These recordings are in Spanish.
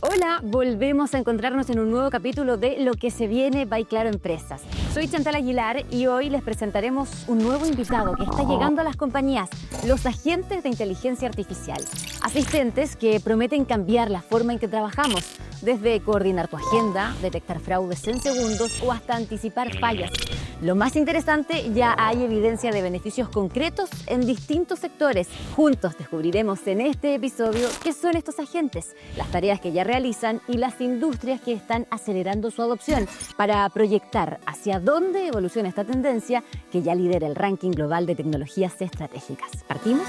Hola, volvemos a encontrarnos en un nuevo capítulo de Lo que se viene by Claro Empresas. Soy Chantal Aguilar y hoy les presentaremos un nuevo invitado que está llegando a las compañías, los agentes de inteligencia artificial. Asistentes que prometen cambiar la forma en que trabajamos, desde coordinar tu agenda, detectar fraudes en segundos o hasta anticipar fallas. Lo más interesante, ya hay evidencia de beneficios concretos en distintos sectores. Juntos descubriremos en este episodio qué son estos agentes, las tareas que ya realizan y las industrias que están acelerando su adopción para proyectar hacia dónde evoluciona esta tendencia que ya lidera el ranking global de tecnologías estratégicas. ¿Partimos?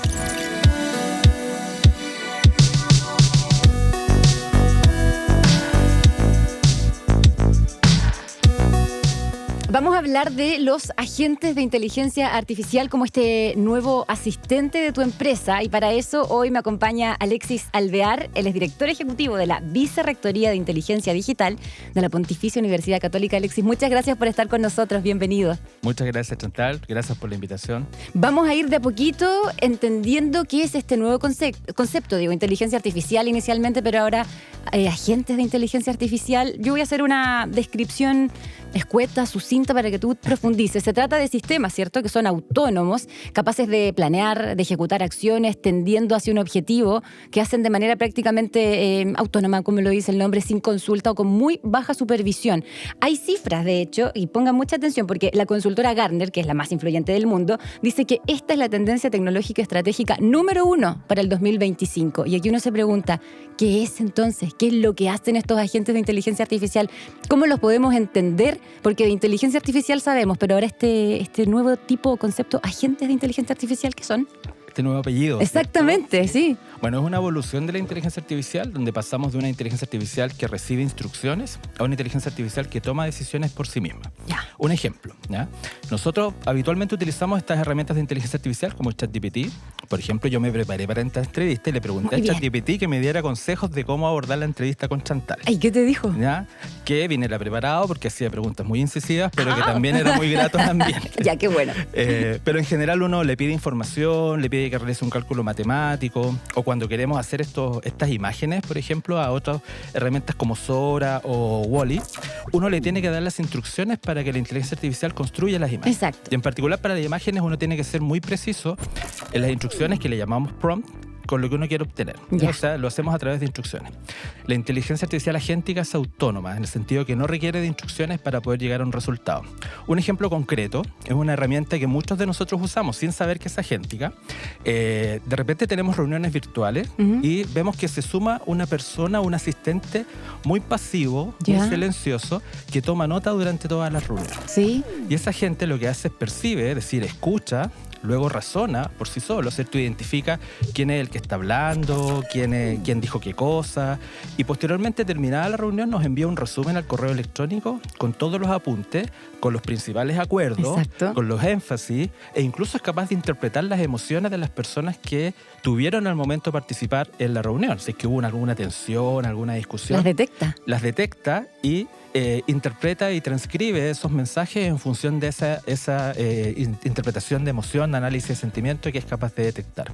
Vamos a hablar de los agentes de inteligencia artificial como este nuevo asistente de tu empresa, y para eso hoy me acompaña Alexis Alvear. Él es director ejecutivo de la Vicerrectoría de Inteligencia Digital de la Pontificia Universidad Católica. Alexis, muchas gracias por estar con nosotros. Bienvenido. Muchas gracias, Chantal. Gracias por la invitación. Vamos a ir de a poquito entendiendo qué es este nuevo concepto. Digo, inteligencia artificial inicialmente, pero ahora agentes de inteligencia artificial. Yo voy a hacer una descripción escueta, sucinta, para que tú profundices. Se trata de sistemas, ¿cierto?, que son autónomos, capaces de planear, de ejecutar acciones, tendiendo hacia un objetivo, que hacen de manera prácticamente autónoma, como lo dice el nombre, sin consulta o con muy baja supervisión. Hay cifras, de hecho, y pongan mucha atención, porque la consultora Gartner, que es la más influyente del mundo, dice que esta es la tendencia tecnológica estratégica número 1 para el 2025. Y aquí uno se pregunta, ¿qué es entonces? ¿Qué es lo que hacen estos agentes de inteligencia artificial? ¿Cómo los podemos entender? Porque de inteligencia artificial sabemos, pero ahora este nuevo tipo o concepto, agentes de inteligencia artificial, ¿qué son? Este nuevo apellido. Exactamente, sí. Bueno, es una evolución de la inteligencia artificial, donde pasamos de una inteligencia artificial que recibe instrucciones a una inteligencia artificial que toma decisiones por sí misma. Ya. Un ejemplo, ¿ya? Nosotros habitualmente utilizamos estas herramientas de inteligencia artificial como ChatGPT. Por ejemplo, yo me preparé para esta entrevista y le pregunté a ChatGPT que me diera consejos de cómo abordar la entrevista con Chantal. Ay, ¿qué te dijo? ¿Ya? Que viniera preparado porque hacía preguntas muy incisivas, pero que también era muy grato al ambiente. Ya, qué bueno. Pero en general uno le pide información, le pide que realice un cálculo matemático, o cuando queremos hacer estas imágenes, por ejemplo, a otras herramientas como Sora o Wall-E, uno le tiene que dar las instrucciones para que la inteligencia artificial construya las imágenes. Exacto. Y en particular para las imágenes uno tiene que ser muy preciso en las instrucciones que le llamamos prompt, con lo que uno quiere obtener. Ya. O sea, lo hacemos a través de instrucciones. La inteligencia artificial agéntica es autónoma, en el sentido que no requiere de instrucciones para poder llegar a un resultado. Un ejemplo concreto es una herramienta que muchos de nosotros usamos sin saber que es agéntica. De repente tenemos reuniones virtuales y vemos que se suma una persona, un asistente muy pasivo, muy silencioso, que toma nota durante todas las reuniones. Sí. Y esa gente lo que hace es percibe, es decir, escucha, luego razona por sí solo, ¿cierto? Identifica quién es el que está hablando, quién dijo qué cosa, y posteriormente, terminada la reunión, nos envía un resumen al correo electrónico con todos los apuntes, con los principales acuerdos, Exacto, con los énfasis, e incluso es capaz de interpretar las emociones de las personas que tuvieron al momento de participar en la reunión. Si es que hubo alguna tensión, alguna discusión. Las detecta y interpreta y transcribe esos mensajes en función de esa interpretación de emoción, análisis de sentimiento que es capaz de detectar.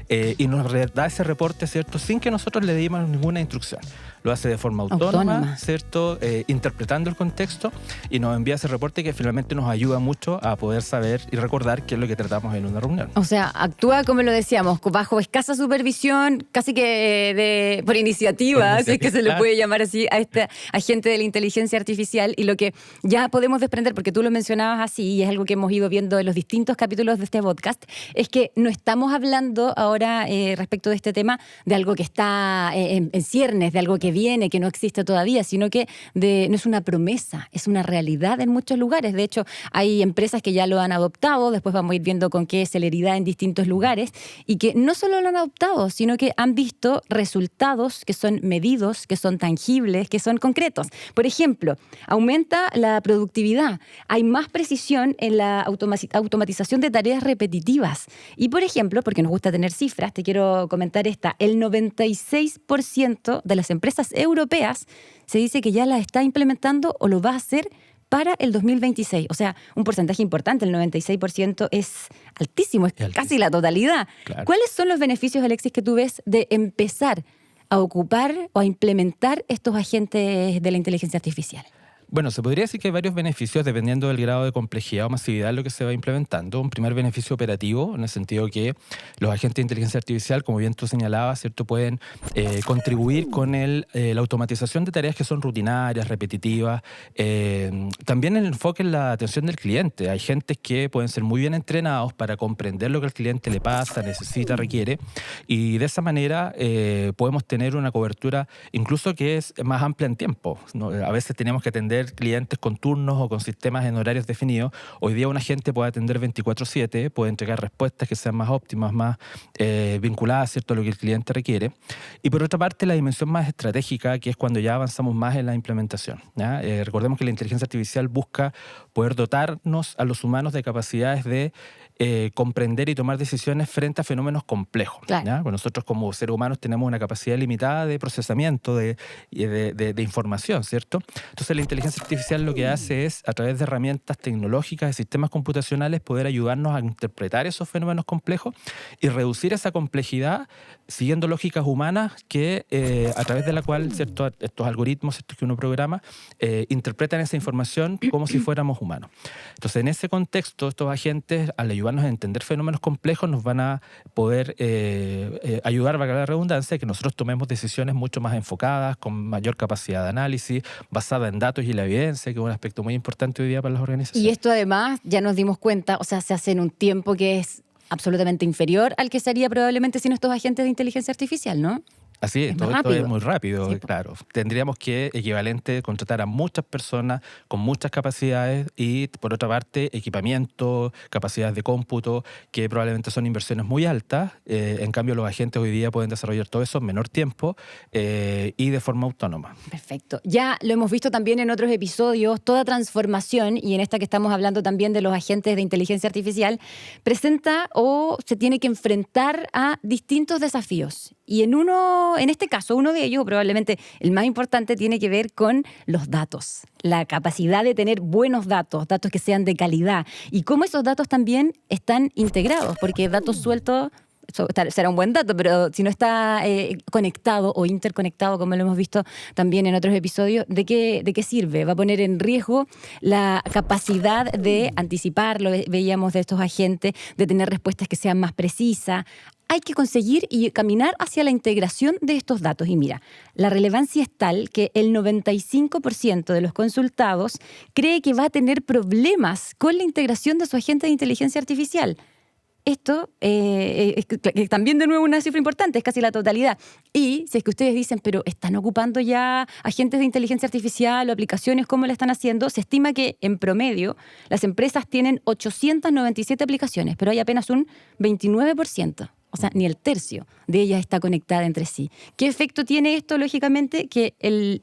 Y nos da ese reporte, ¿cierto?, sin que nosotros le dimos ninguna instrucción. Lo hace de forma autónoma. ¿Cierto?, interpretando el contexto, y nos envía ese reporte que finalmente nos ayuda mucho a poder saber y recordar qué es lo que tratamos en una reunión. O sea, actúa, como lo decíamos, bajo escasa supervisión, casi que por iniciativa, si es que se le puede llamar así, a este agente de la inteligencia artificial. Y lo que ya podemos desprender, porque tú lo mencionabas así, y es algo que hemos ido viendo en los distintos capítulos de este podcast, es que no estamos hablando ahora respecto de este tema de algo que está en ciernes, de algo que viene, que no existe todavía, sino que no es una promesa, es una realidad en muchos lugares. De hecho, hay empresas que ya lo han adoptado, después vamos a ir viendo con qué celeridad en distintos lugares, y que no solo lo han adoptado, sino que han visto resultados que son medidos, que son tangibles, que son concretos. Por ejemplo, aumenta la productividad, hay más precisión en la automatización de tareas repetitivas. Y, por ejemplo, porque nos gusta tener cifras, te quiero comentar esta: el 96% de las empresas europeas se dice que ya la está implementando o lo va a hacer para el 2026. O sea, un porcentaje importante, el 96% es altísimo, es casi la totalidad. Claro. ¿Cuáles son los beneficios, Alexis, que tú ves de empezar a ocupar o a implementar estos agentes de la inteligencia artificial? Bueno, se podría decir que hay varios beneficios dependiendo del grado de complejidad o masividad de lo que se va implementando. Un primer beneficio operativo, en el sentido que los agentes de inteligencia artificial, como bien tú señalabas, ¿cierto?, pueden contribuir con la automatización de tareas que son rutinarias, repetitivas. También el enfoque en la atención del cliente. Hay agentes que pueden ser muy bien entrenados para comprender lo que al cliente le pasa, necesita, requiere, y de esa manera podemos tener una cobertura incluso que es más amplia en tiempo, ¿no? A veces tenemos que atender clientes con turnos o con sistemas en horarios definidos. Hoy día un agente puede atender 24/7, puede entregar respuestas que sean más óptimas, más vinculadas, ¿cierto?, a lo que el cliente requiere. Y por otra parte, la dimensión más estratégica, que es cuando ya avanzamos más en la implementación, ¿ya? Recordemos que la inteligencia artificial busca poder dotarnos a los humanos de capacidades de comprender y tomar decisiones frente a fenómenos complejos. Claro. ¿Ya? Pues nosotros como seres humanos tenemos una capacidad limitada de procesamiento de información, ¿cierto? Entonces la inteligencia artificial lo que hace es, a través de herramientas tecnológicas, de sistemas computacionales, poder ayudarnos a interpretar esos fenómenos complejos y reducir esa complejidad siguiendo lógicas humanas que, a través de la cual, ¿cierto?, estos algoritmos, ¿cierto?, que uno programa, interpretan esa información como si fuéramos humanos. Entonces, en ese contexto, estos agentes, al ayudarnos a entender fenómenos complejos, nos van a poder ayudar, valga la redundancia, a que nosotros tomemos decisiones mucho más enfocadas, con mayor capacidad de análisis, basada en datos y la evidencia, que es un aspecto muy importante hoy día para las organizaciones. Y esto además, ya nos dimos cuenta, o sea, se hace en un tiempo que es absolutamente inferior al que se haría probablemente sin estos agentes de inteligencia artificial, ¿no? Así es, todo esto es muy rápido, sí, claro. Tendríamos que, equivalente, contratar a muchas personas con muchas capacidades y, por otra parte, equipamiento, capacidades de cómputo, que probablemente son inversiones muy altas. En cambio, los agentes hoy día pueden desarrollar todo eso en menor tiempo y de forma autónoma. Perfecto. Ya lo hemos visto también en otros episodios, toda transformación, y en esta que estamos hablando también de los agentes de inteligencia artificial, presenta o se tiene que enfrentar a distintos desafíos. Y en este caso, uno de ellos, probablemente el más importante, tiene que ver con los datos. La capacidad de tener buenos datos, datos que sean de calidad. Y cómo esos datos también están integrados, porque datos sueltos será un buen dato, pero si no está conectado o interconectado, como lo hemos visto también en otros episodios, ¿de qué sirve? Va a poner en riesgo la capacidad de anticipar, lo veíamos de estos agentes, de tener respuestas que sean más precisas. Hay que conseguir y caminar hacia la integración de estos datos. Y mira, la relevancia es tal que el 95% de los consultados cree que va a tener problemas con la integración de su agente de inteligencia artificial. Esto es también, de nuevo, una cifra importante, es casi la totalidad. Y si es que ustedes dicen, pero ¿están ocupando ya agentes de inteligencia artificial o aplicaciones? ¿Cómo lo están haciendo? Se estima que, en promedio, las empresas tienen 897 aplicaciones, pero hay apenas un 29%. O sea, ni el tercio de ellas está conectada entre sí. ¿Qué efecto tiene esto? Lógicamente, que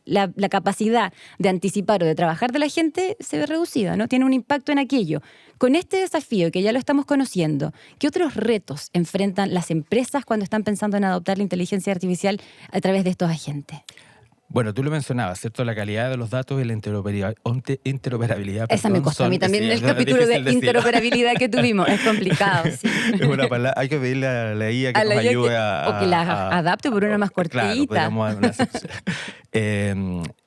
la capacidad de anticipar o de trabajar de la gente se ve reducida, ¿no? Tiene un impacto en aquello. Con este desafío, que ya lo estamos conociendo, ¿qué otros retos enfrentan las empresas cuando están pensando en adoptar la inteligencia artificial a través de estos agentes? Bueno, tú lo mencionabas, ¿cierto? La calidad de los datos y la interoperabilidad. Esa me costó a mí también en el capítulo de interoperabilidad que tuvimos. Es complicado, sí. Es una palabra, hay que pedirle a la IA que nos ayude o que la adapte por una más cortita. Claro, podríamos una sección.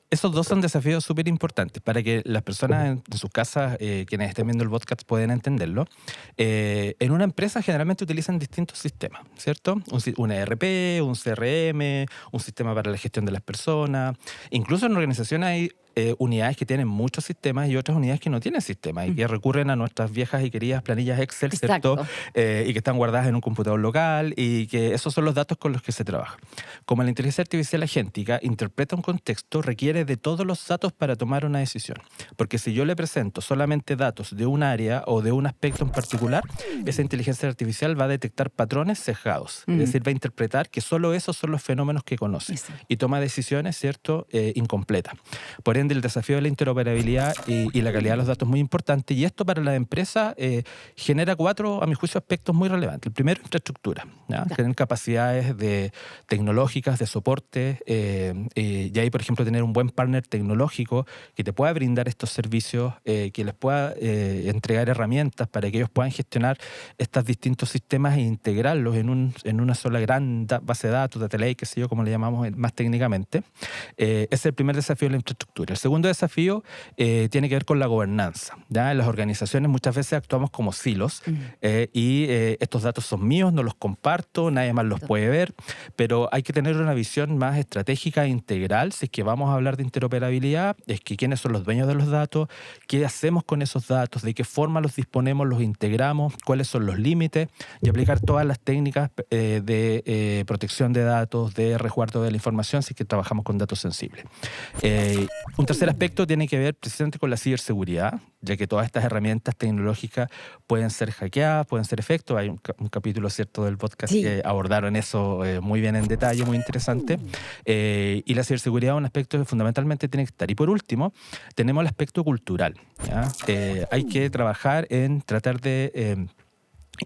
Esos dos son desafíos súper importantes para que las personas en sus casas, quienes estén viendo el podcast, puedan entenderlo. En una empresa generalmente utilizan distintos sistemas, ¿cierto? Un ERP, un CRM, un sistema para la gestión de las personas. Incluso en organizaciones hay unidades que tienen muchos sistemas y otras unidades que no tienen sistemas y que recurren a nuestras viejas y queridas planillas Excel, ¿cierto? Y que están guardadas en un computador local y que esos son los datos con los que se trabaja. Como la inteligencia artificial agéntica interpreta un contexto, requiere de todos los datos para tomar una decisión. Porque si yo le presento solamente datos de un área o de un aspecto en particular, esa inteligencia artificial va a detectar patrones sesgados. Es decir, va a interpretar que solo esos son los fenómenos que conoce y toma decisiones, ¿cierto?, incompletas. Por ende, el desafío de la interoperabilidad y la calidad de los datos es muy importante. Y esto para la empresa genera 4, a mi juicio, aspectos muy relevantes. El primero, infraestructura. Tener capacidades tecnológicas de soporte. Y ahí, por ejemplo, tener un buen partner tecnológico que te pueda brindar estos servicios, que les pueda entregar herramientas para que ellos puedan gestionar estos distintos sistemas e integrarlos en una sola gran base de datos, data lake, qué sé yo, como le llamamos más técnicamente. Ese es el primer desafío de la infraestructura. El segundo desafío tiene que ver con la gobernanza. ¿Ya? En las organizaciones muchas veces actuamos como silos y estos datos son míos, no los comparto, nadie más los puede ver, pero hay que tener una visión más estratégica e integral si es que vamos a hablar de interoperabilidad, es que quiénes son los dueños de los datos, qué hacemos con esos datos, de qué forma los disponemos, los integramos, cuáles son los límites y aplicar todas las técnicas de protección de datos, de resguardo de la información si es que trabajamos con datos sensibles. Un tercer aspecto tiene que ver precisamente con la ciberseguridad, ya que todas estas herramientas tecnológicas pueden ser hackeadas, pueden ser efectos. Hay un capítulo, ¿cierto?, del podcast que abordaron eso muy bien en detalle, muy interesante. Y la ciberseguridad es un aspecto que fundamentalmente tiene que estar. Y por último, tenemos el aspecto cultural. ¿Ya? Hay que trabajar en tratar de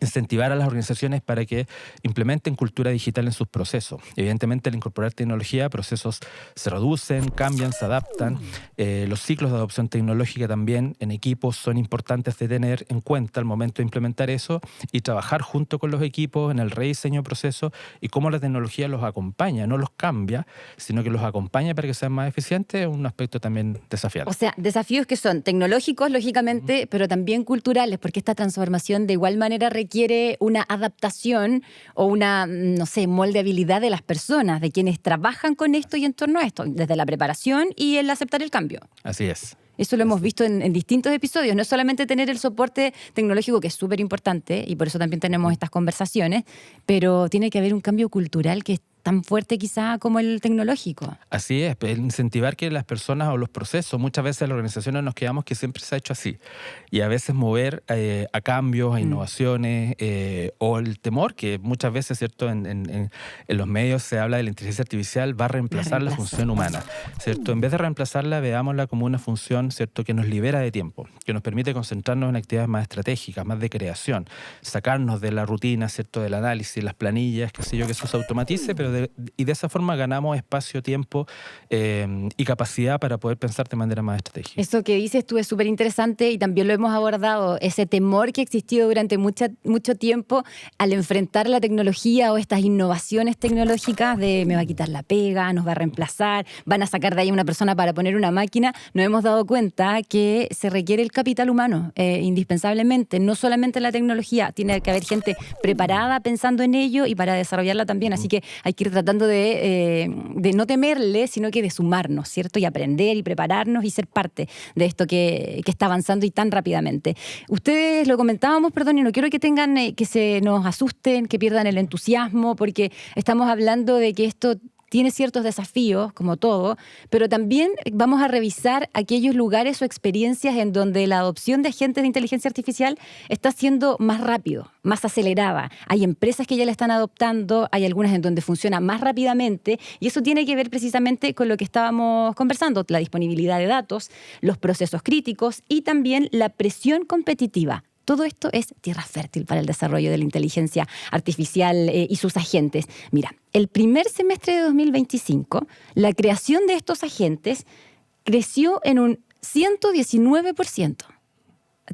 incentivar a las organizaciones para que implementen cultura digital en sus procesos. Evidentemente, al incorporar tecnología, procesos se reducen, cambian, se adaptan. Los ciclos de adopción tecnológica también en equipos son importantes de tener en cuenta al momento de implementar eso y trabajar junto con los equipos en el rediseño de procesos y cómo la tecnología los acompaña, no los cambia, sino que los acompaña para que sean más eficientes, es un aspecto también desafiante. O sea, desafíos que son tecnológicos, lógicamente, pero también culturales, porque esta transformación de igual manera requiere una adaptación o una, no sé, moldeabilidad de las personas, de quienes trabajan con esto y en torno a esto, desde la preparación y el aceptar el cambio. Así es. Eso lo hemos visto en distintos episodios. No es solamente tener el soporte tecnológico, que es súper importante, y por eso también tenemos estas conversaciones, pero tiene que haber un cambio cultural que es tan fuerte quizá como el tecnológico. Así es, el incentivar que las personas o los procesos, muchas veces las organizaciones nos quedamos que siempre se ha hecho así, y a veces mover a cambios, a innovaciones, o el temor que muchas veces, ¿cierto?, en los medios se habla de la inteligencia artificial va a reemplazar la función humana, ¿cierto? En vez de reemplazarla, veámosla como una función, ¿cierto?, que nos libera de tiempo, que nos permite concentrarnos en actividades más estratégicas, más de creación, sacarnos de la rutina, ¿cierto?, del análisis, las planillas, qué sé yo, que eso se automatice, pero y de esa forma ganamos espacio, tiempo y capacidad para poder pensar de manera más estratégica. Eso que dices tú es súper interesante y también lo hemos abordado, ese temor que ha existido durante mucho tiempo al enfrentar la tecnología o estas innovaciones tecnológicas de me va a quitar la pega, nos va a reemplazar, van a sacar de ahí una persona para poner una máquina. Nos hemos dado cuenta que se requiere el capital humano indispensablemente, no solamente la tecnología, tiene que haber gente preparada pensando en ello y para desarrollarla también, así que hay que ir tratando de no temerle, sino que de sumarnos, ¿cierto? Y aprender y prepararnos y ser parte de esto que está avanzando y tan rápidamente. Ustedes lo comentábamos, perdón, y no quiero que tengan, que se nos asusten, que pierdan el entusiasmo, porque estamos hablando de que esto tiene ciertos desafíos, como todo, pero también vamos a revisar aquellos lugares o experiencias en donde la adopción de agentes de inteligencia artificial está siendo más rápido, más acelerada. Hay empresas que ya la están adoptando, hay algunas en donde funciona más rápidamente, y eso tiene que ver precisamente con lo que estábamos conversando, la disponibilidad de datos, los procesos críticos y también la presión competitiva. Todo esto es tierra fértil para el desarrollo de la inteligencia artificial y sus agentes. Mira, el primer semestre de 2025, la creación de estos agentes creció en un 119%.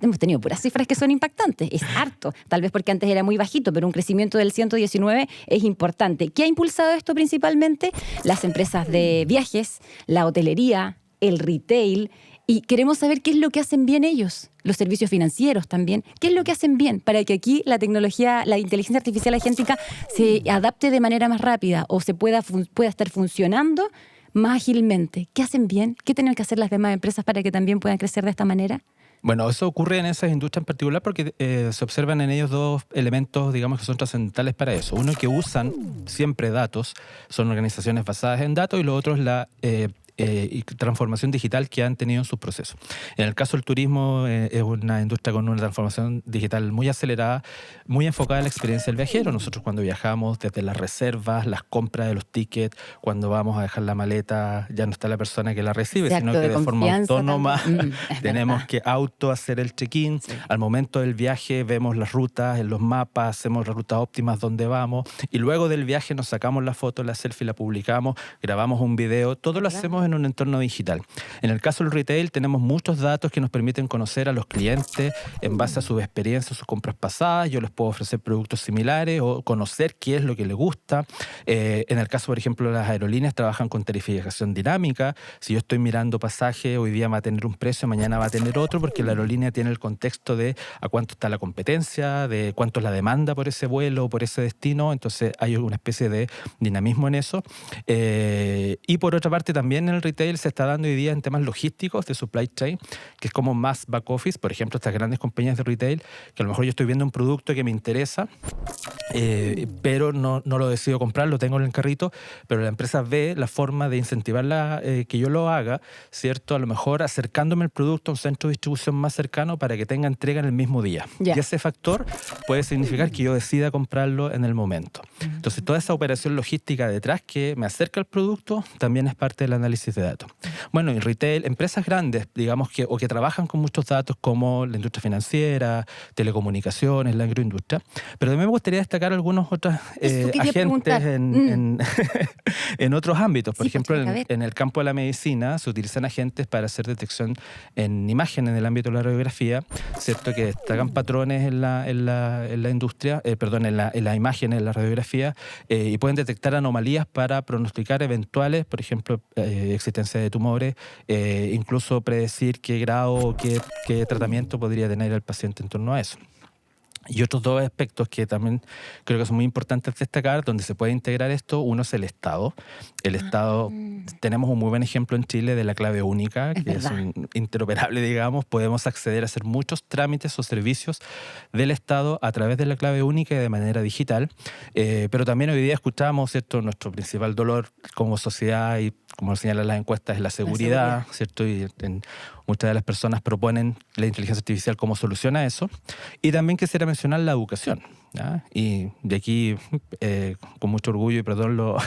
Hemos tenido puras cifras que son impactantes, es harto, tal vez porque antes era muy bajito, pero un crecimiento del 119 es importante. ¿Qué ha impulsado esto principalmente? Las empresas de viajes, la hotelería, el retail. Y queremos saber qué es lo que hacen bien ellos, los servicios financieros también. ¿Qué es lo que hacen bien para que aquí la tecnología, la inteligencia artificial agéntica se adapte de manera más rápida o se pueda estar funcionando más ágilmente? ¿Qué hacen bien? ¿Qué tienen que hacer las demás empresas para que también puedan crecer de esta manera? Bueno, eso ocurre en esas industrias en particular porque se observan en ellos dos elementos, digamos, que son trascendentales para eso. Uno, que usan siempre datos, son organizaciones basadas en datos, y lo otro es y transformación digital que han tenido en sus procesos. En el caso del turismo, es una industria con una transformación digital muy acelerada, muy enfocada en la experiencia del viajero. Nosotros cuando viajamos, desde las reservas, las compras de los tickets, cuando vamos a dejar la maleta, ya no está la persona que la recibe, Ese acto sino que de forma autónoma tenemos que hacer el check-in. Sí. Al momento del viaje vemos las rutas en los mapas, hacemos las rutas óptimas donde vamos, y luego del viaje nos sacamos la foto, la selfie, la publicamos, grabamos un video, todo lo hacemos en un entorno digital. En el caso del retail tenemos muchos datos que nos permiten conocer a los clientes en base a sus experiencias, sus compras pasadas. Yo les puedo ofrecer productos similares o conocer qué es lo que les gusta. En el caso, por ejemplo, las aerolíneas trabajan con tarificación dinámica. Si yo estoy mirando pasaje, hoy día va a tener un precio, mañana va a tener otro, porque la aerolínea tiene el contexto de a cuánto está la competencia, de cuánto es la demanda por ese vuelo, por ese destino. Entonces hay una especie de dinamismo en eso. Y por otra parte también en el retail se está dando hoy día en temas logísticos de supply chain, que es como más back office. Por ejemplo, estas grandes compañías de retail, que a lo mejor yo estoy viendo un producto que me interesa, pero no lo decido comprar, lo tengo en el carrito, pero la empresa ve la forma de incentivarla que yo lo haga, ¿cierto? A lo mejor acercándome el producto a un centro de distribución más cercano para que tenga entrega en el mismo día. Yeah. Y ese factor puede significar que yo decida comprarlo en el momento. Entonces, toda esa operación logística detrás que me acerca al producto también es parte del análisis de datos. Bueno, y retail, empresas grandes, digamos, que trabajan con muchos datos como la industria financiera, telecomunicaciones, la agroindustria, pero también me gustaría destacar algunos otros agentes en otros ámbitos. Por ejemplo, en el campo de la medicina se utilizan agentes para hacer detección en imagen en el ámbito de la radiografía, ¿cierto? Que destacan patrones en la industria, en la imagen, en la radiografía, y pueden detectar anomalías para pronosticar eventuales, por ejemplo, existencia de tumores, incluso predecir qué grado o qué tratamiento podría tener el paciente en torno a eso. Y otros dos aspectos que también creo que son muy importantes destacar, donde se puede integrar esto, uno es el Estado. El Estado, tenemos un muy buen ejemplo en Chile de la clave única, que es interoperable, digamos. Podemos acceder a hacer muchos trámites o servicios del Estado a través de la clave única y de manera digital. Pero también hoy día escuchamos, ¿cierto? Nuestro principal dolor como sociedad y como señalan las encuestas, es la seguridad, ¿cierto? Y muchas de las personas proponen la inteligencia artificial como solución a eso. Y también quisiera mencionar la educación, ¿ya? Y de aquí, con mucho orgullo, y perdón lo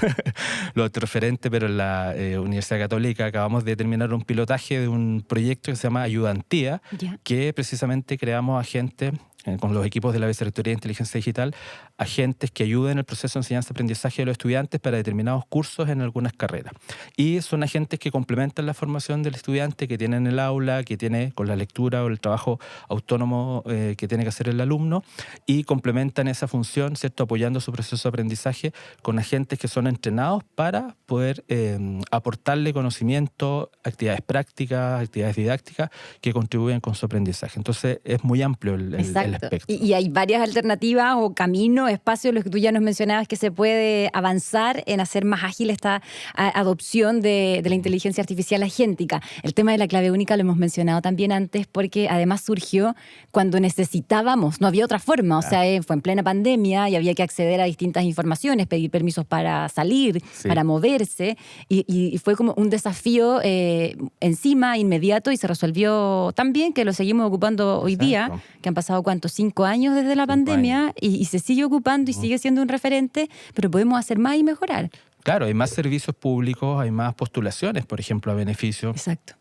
autorreferente, pero en la Universidad Católica acabamos de terminar un pilotaje de un proyecto que se llama Ayudantía, que precisamente creamos agentes con los equipos de la Vicerrectoría de Inteligencia Digital, agentes que ayuden el proceso de enseñanza-aprendizaje de los estudiantes para determinados cursos en algunas carreras. Y son agentes que complementan la formación del estudiante que tiene en el aula, que tiene con la lectura o el trabajo autónomo que tiene que hacer el alumno, y complementan esa función, ¿cierto? Apoyando su proceso de aprendizaje con agentes que son entrenados para poder aportarle conocimiento, actividades prácticas, actividades didácticas que contribuyen con su aprendizaje. Entonces es muy amplio el espectro. Y hay varias alternativas o caminos, espacios, los que tú ya nos mencionabas, que se puede avanzar en hacer más ágil esta adopción de la inteligencia artificial agéntica. El tema de la clave única lo hemos mencionado también antes, porque además surgió cuando necesitábamos, no había otra forma, o sea, fue en plena pandemia y había que acceder a distintas informaciones, pedir permisos para salir, para moverse, y fue como un desafío encima, inmediato, y se resolvió tan bien que lo seguimos ocupando hoy día, que han pasado, ¿cuántos? 5 años desde la pandemia, y se sigue ocupando y sigue siendo un referente, pero podemos hacer más y mejorar. Claro, hay más servicios públicos, hay más postulaciones, por ejemplo, a beneficio. Exacto.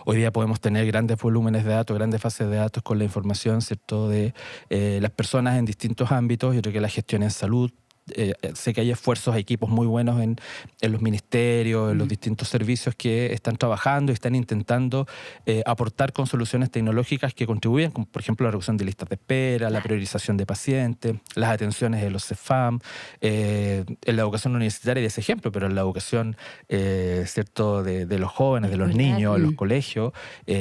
Hoy día podemos tener grandes volúmenes de datos, grandes fases de datos con la información, ¿cierto?, de las personas en distintos ámbitos. Yo creo que la gestión en salud, sé que hay esfuerzos, hay equipos muy buenos en los ministerios, en los distintos servicios que están trabajando y están intentando aportar con soluciones tecnológicas que contribuyen, como por ejemplo la reducción de listas de espera, la priorización de pacientes, las atenciones de los CEFAM, en la educación universitaria de ese ejemplo, pero en la educación ¿cierto?, de los jóvenes, de los niños, en los colegios,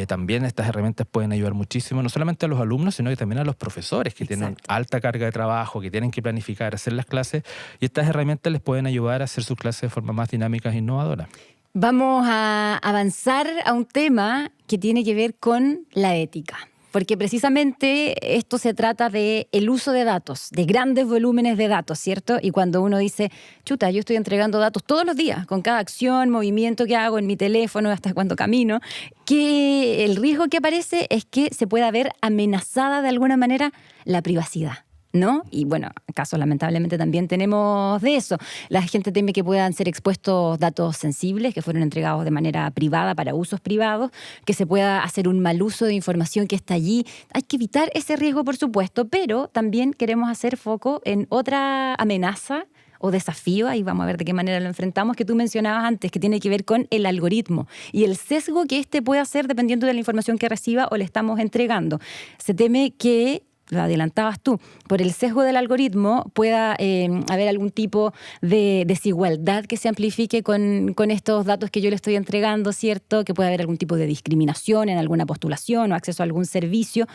también estas herramientas pueden ayudar muchísimo, no solamente a los alumnos, sino que también a los profesores que tienen alta carga de trabajo, que tienen que planificar, hacer las clases, y estas herramientas les pueden ayudar a hacer sus clases de forma más dinámica e innovadora. Vamos a avanzar a un tema que tiene que ver con la ética. porque precisamente esto se trata de el uso de datos, de grandes volúmenes de datos, ¿cierto? Y cuando uno dice, chuta, yo estoy entregando datos todos los días, con cada acción, movimiento que hago en mi teléfono, hasta cuando camino, que el riesgo que aparece es que se pueda ver amenazada de alguna manera la privacidad, ¿no? Y bueno, casos lamentablemente también tenemos de eso. La gente teme que puedan ser expuestos datos sensibles que fueron entregados de manera privada para usos privados, que se pueda hacer un mal uso de información que está allí. Hay que evitar ese riesgo, por supuesto, pero también queremos hacer foco en otra amenaza o desafío, ahí vamos a ver de qué manera lo enfrentamos, que tú mencionabas antes, que tiene que ver con el algoritmo y el sesgo que éste puede hacer dependiendo de la información que reciba o le estamos entregando. Se teme que, lo adelantabas tú, por el sesgo del algoritmo pueda haber algún tipo de desigualdad que se amplifique con estos datos que yo le estoy entregando, ¿cierto? Que pueda haber algún tipo de discriminación en alguna postulación o acceso a algún servicio.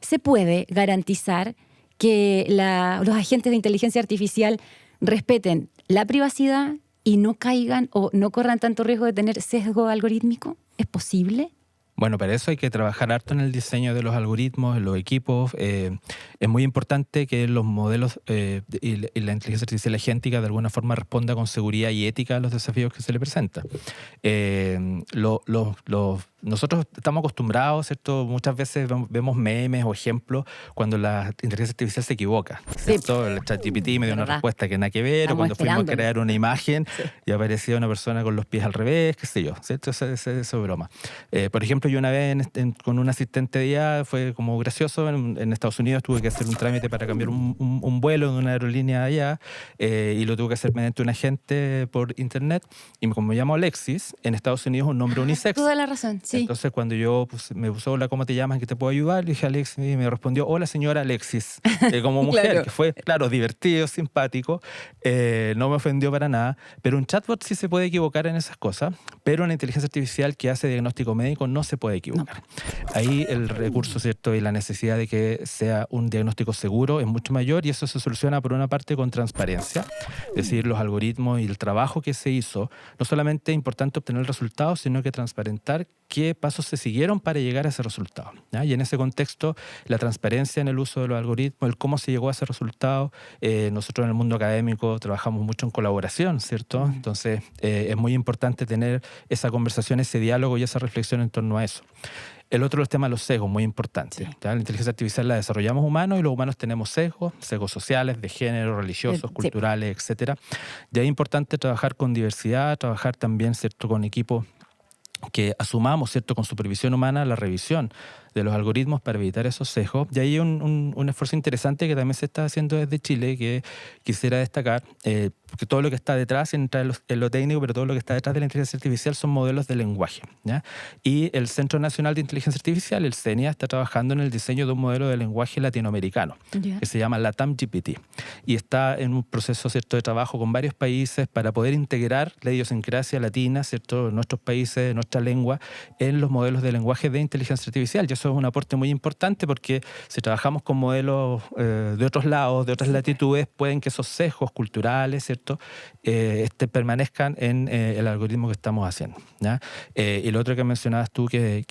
Se puede garantizar que los agentes de inteligencia artificial respeten la privacidad y no caigan o no corran tanto riesgo de tener sesgo algorítmico. ¿Es posible? Bueno, para eso hay que trabajar harto en el diseño de los algoritmos, en los equipos. Es muy importante que los modelos y la inteligencia artificial agéntica de alguna forma responda con seguridad y ética a los desafíos que se le presentan. Nosotros estamos acostumbrados, ¿cierto? Muchas veces vemos memes o ejemplos cuando la inteligencia artificial se equivoca, ¿cierto? Sí. El ChatGPT me dio una respuesta que nada que ver, o cuando fuimos a crear una imagen y aparecía una persona con los pies al revés, qué sé yo, ¿cierto? Eso es broma. Por ejemplo, yo una vez con un asistente de IA fue como gracioso, en Estados Unidos tuve que hacer un trámite para cambiar un vuelo de una aerolínea allá y lo tuve que hacer mediante un agente por internet y como me llamo Alexis, en Estados Unidos es un nombre unisex. Toda la razón, sí. Entonces cuando yo me puso, hola, ¿cómo te llamas? ¿En qué te puedo ayudar? Le dije Alexis y me respondió, hola señora Alexis, como mujer, claro. Que fue, claro, divertido, simpático, no me ofendió para nada, pero un chatbot sí se puede equivocar en esas cosas, pero una inteligencia artificial que hace diagnóstico médico no se puede equivocar. No. Ahí el recurso, ¿cierto? Y la necesidad de que sea un diagnóstico seguro es mucho mayor y eso se soluciona por una parte con transparencia, es decir, los algoritmos y el trabajo que se hizo, no solamente es importante obtener el resultado, sino que transparentar qué pasos se siguieron para llegar a ese resultado, ¿ya? Y en ese contexto, la transparencia en el uso de los algoritmos, el cómo se llegó a ese resultado, nosotros en el mundo académico trabajamos mucho en colaboración, ¿cierto? Entonces, es muy importante tener esa conversación, ese diálogo y esa reflexión en torno a eso. El otro es el tema de los sesgos, muy importante. Sí. La inteligencia artificial la desarrollamos humanos y los humanos tenemos sesgos sociales, de género, religiosos, culturales, etcétera. Y es importante trabajar con diversidad, trabajar también, ¿cierto?, con equipos que asumamos, ¿cierto?, con supervisión humana la revisión de los algoritmos para evitar esos sesgos. Y ahí hay un esfuerzo interesante que también se está haciendo desde Chile, que quisiera destacar, que todo lo que está detrás, entra en lo técnico, pero todo lo que está detrás de la inteligencia artificial son modelos de lenguaje, ¿ya? Y el Centro Nacional de Inteligencia Artificial, el CENIA, está trabajando en el diseño de un modelo de lenguaje latinoamericano, que se llama LATAM GPT. Y está en un proceso, ¿cierto?, de trabajo con varios países para poder integrar la idiosincrasia latina, ¿cierto?, nuestros países, nuestra lengua, en los modelos de lenguaje de inteligencia artificial. Y eso es un aporte muy importante porque si trabajamos con modelos de otros lados, de otras latitudes, pueden que esos sesgos culturales, ¿cierto?, permanezcan en el algoritmo que estamos haciendo, ¿ya? Y lo otro que mencionabas tú que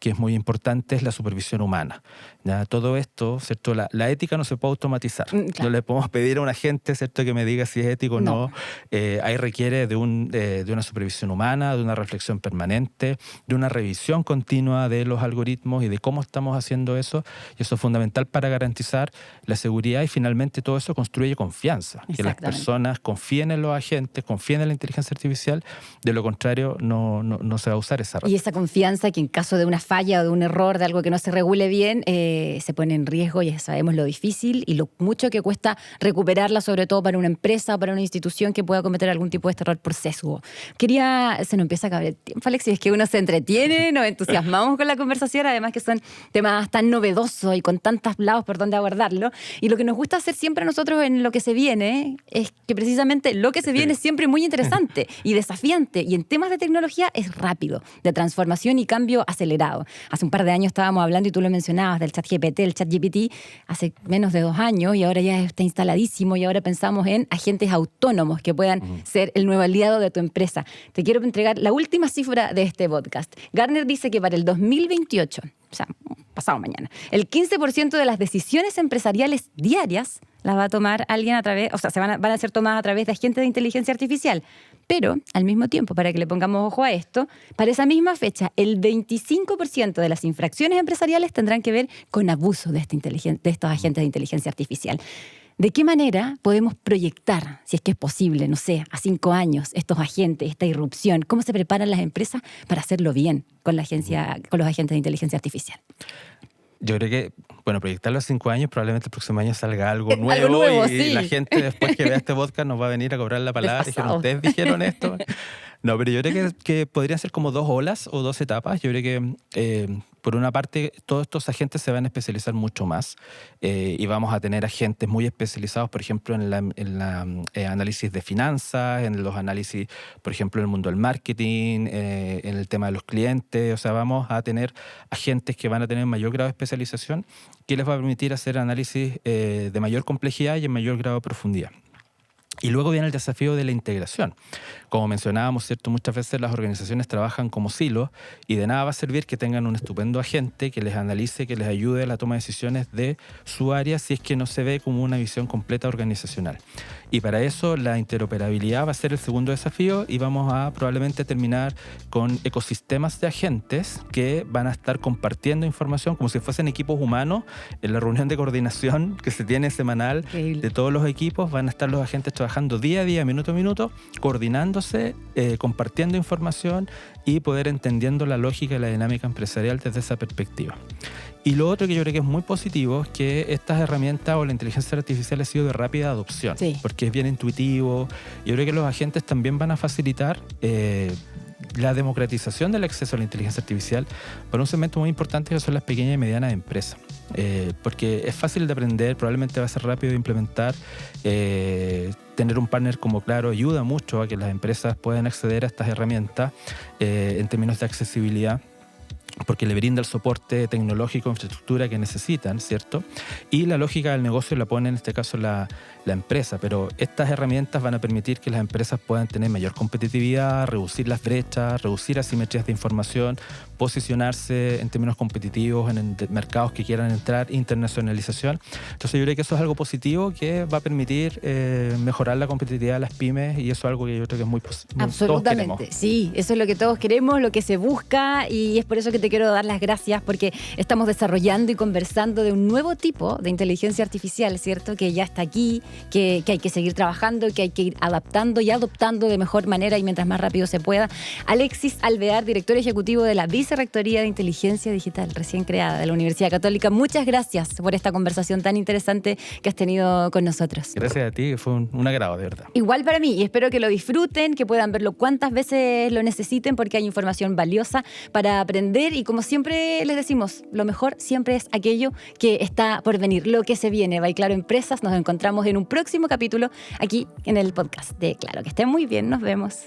es muy importante es la supervisión humana, ¿ya? Todo esto, ¿cierto?, la ética no se puede automatizar. Claro. No le podemos pedir a un agente, ¿cierto?, que me diga si es ético o no. Ahí requiere de una supervisión humana, de una reflexión permanente, de una revisión continua de los algoritmos y de cómo estamos haciendo eso. Y eso es fundamental para garantizar la seguridad y finalmente todo eso construye confianza. Que las personas confíen en los agentes, confíen en la inteligencia artificial. De lo contrario, no se va a usar esa red. Y esa confianza que en caso de una falla o de un error, de algo que no se regule bien, se pone en riesgo. Ya sabemos lo difícil y lo mucho que cuesta recuperarla, sobre todo para una empresa o para una institución que pueda cometer algún tipo de este error por sesgo. Se nos empieza a acabar el tiempo, Alexis, es que uno se entretiene, nos entusiasmamos con la conversación, además que son temas tan novedosos y con tantos lados por donde abordarlo. Y lo que nos gusta hacer siempre a nosotros en lo que se viene es que precisamente lo que se viene es siempre muy interesante y desafiante. Y en temas de tecnología es rápido, de transformación y cambio acelerado. Hace un par de años estábamos hablando, y tú lo mencionabas, del ChatGPT, el ChatGPT, hace menos de 2 años, y ahora ya está instaladísimo, y ahora pensamos en agentes autónomos que puedan ser el nuevo aliado de tu empresa. Te quiero entregar la última cifra de este podcast. Gartner dice que para el 2028, o sea, pasado mañana. El 15% de las decisiones empresariales diarias las va a tomar alguien a través, o sea, van a ser tomadas a través de agentes de inteligencia artificial. Pero, al mismo tiempo, para que le pongamos ojo a esto, para esa misma fecha, el 25% de las infracciones empresariales tendrán que ver con abuso de estos agentes de inteligencia artificial. ¿De qué manera podemos proyectar, si es que es posible, no sé, a 5 años, estos agentes, esta irrupción? ¿Cómo se preparan las empresas para hacerlo bien con los agentes de inteligencia artificial? Yo creo que, proyectarlo a 5 años, probablemente el próximo año salga algo nuevo, algo nuevo, y sí. la gente después que vea este podcast nos va a venir a cobrar la palabra. Dijeron, ¿ustedes dijeron esto? No, pero yo creo que podrían ser como 2 olas o 2 etapas. Yo creo que, por una parte, todos estos agentes se van a especializar mucho más y vamos a tener agentes muy especializados, por ejemplo, en la análisis de finanzas, en los análisis, por ejemplo, en el mundo del marketing, en el tema de los clientes. O sea, vamos a tener agentes que van a tener mayor grado de especialización que les va a permitir hacer análisis de mayor complejidad y en mayor grado de profundidad. Y luego viene el desafío de la integración. Como mencionábamos, ¿cierto? Muchas veces las organizaciones trabajan como silos y de nada va a servir que tengan un estupendo agente que les analice, que les ayude a la toma de decisiones de su área si es que no se ve como una visión completa organizacional. Y para eso la interoperabilidad va a ser el segundo desafío y vamos a probablemente terminar con ecosistemas de agentes que van a estar compartiendo información como si fuesen equipos humanos. En la reunión de coordinación que se tiene semanal de todos los equipos van a estar los agentes trabajando día a día, minuto a minuto, coordinándose, compartiendo información y poder entendiendo la lógica y la dinámica empresarial desde esa perspectiva. Y lo otro que yo creo que es muy positivo es que estas herramientas o la inteligencia artificial ha sido de rápida adopción, porque es bien intuitivo. Yo creo que los agentes también van a facilitar la democratización del acceso a la inteligencia artificial para un segmento muy importante que son las pequeñas y medianas empresas. Porque es fácil de aprender, probablemente va a ser rápido de implementar. Tener un partner como Claro ayuda mucho a que las empresas puedan acceder a estas herramientas en términos de accesibilidad, porque le brinda el soporte tecnológico, infraestructura que necesitan, ¿cierto? Y la lógica del negocio la pone en este caso la empresa, pero estas herramientas van a permitir que las empresas puedan tener mayor competitividad, reducir las brechas, reducir asimetrías de información, posicionarse en términos competitivos en mercados que quieran entrar, internacionalización. Entonces yo creo que eso es algo positivo que va a permitir mejorar la competitividad de las pymes y eso es algo que yo creo que es muy positivo. Absolutamente, sí, eso es lo que todos queremos, lo que se busca y es por eso que te quiero dar las gracias porque estamos desarrollando y conversando de un nuevo tipo de inteligencia artificial, ¿cierto? Que ya está aquí, que hay que seguir trabajando, que hay que ir adaptando y adoptando de mejor manera y mientras más rápido se pueda. Alexis Alvear, director ejecutivo de la Vicerrectoría de Inteligencia Digital, recién creada de la Universidad Católica. Muchas gracias por esta conversación tan interesante que has tenido con nosotros. Gracias a ti, fue un agrado, de verdad. Igual para mí, y espero que lo disfruten, que puedan verlo cuantas veces lo necesiten, porque hay información valiosa para aprender y como siempre les decimos, lo mejor siempre es aquello que está por venir, lo que se viene. By Claro Empresas, nos encontramos en un próximo capítulo aquí en el podcast de Claro. Que estén muy bien, nos vemos.